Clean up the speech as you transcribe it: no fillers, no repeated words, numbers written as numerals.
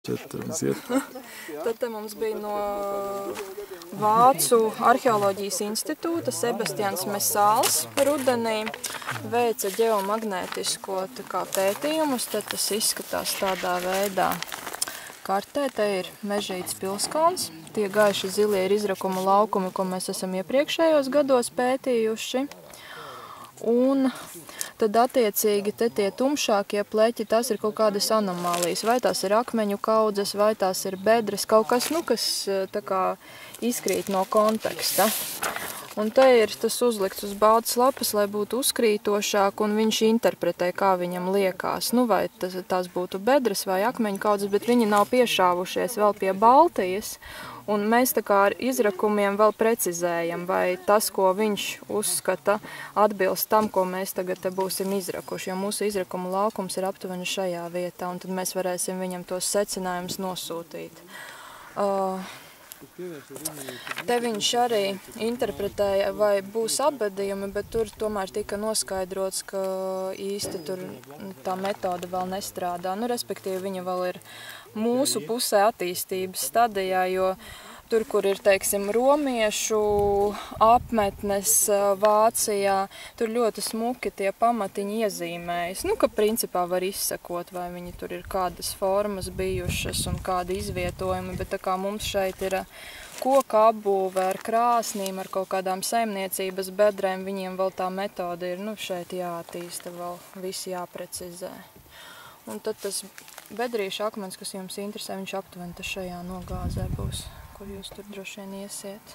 Tad te mums bija no Vācu arheoloģijas institūta Sebastians Mesāls rudenī veica ģeomagnētisko pētījumus, tad tas izskatās tādā veidā. Kartē te ir Mežītes pilskalns, tie gaiši zilie ir izrakuma laukumi, ko mēs esam iepriekšējos gados pētījuši. Un tad attiecīgi te tie tumšākie pleķi, tās ir kaut kādas anomālijas, vai tās ir akmeņu kaudzes, vai tās ir bedres, kaut kas, kas tā kā izkrīt no konteksta. Un te ir tas uzlikts uz baltas lapas, lai būtu uzkrītošāk, un viņš interpretē, kā viņam liekas. Vai tās būtu bedres vai akmeņu kaudzes, bet viņi nav piešāvušies vēl pie Baltijas. Un mēs tā kā ar izrakumiem vēl precizējam, vai tas, ko viņš uzskata, atbilst tam, ko mēs tagad te būsim izrakuši. Jo mūsu izrakuma laukums ir aptuveni šajā vietā, un tad mēs varēsim viņam tos secinājumus nosūtīt. Te viņš arī interpretēja, vai būs apbedījumi, bet tur tomēr tika noskaidrots, ka īsti tur tā metode vēl nestrādā. Respektīvi, viņa vēl ir mūsu pusē attīstības stadijā, jo tur, kur ir, teiksim, romiešu apmetnes Vācijā, tur ļoti smuki tie pamatiņi iezīmējas. Ka principā var izsekot, vai viņi tur ir kādas formas bijušas un kādi izvietojumi, bet tā kā mums šeit ir koka apbūve ar krāsnīm, ar kaut kādām saimniecības bedrēm, viņiem vēl tā metode ir, šeit jāattīsta, vēl viss jāprecizē. Un tad tas bedrīša akmens, kas jums interesē, viņš aptuveni šajā nogāzē būs, kur jūs tur droši vien iesiet.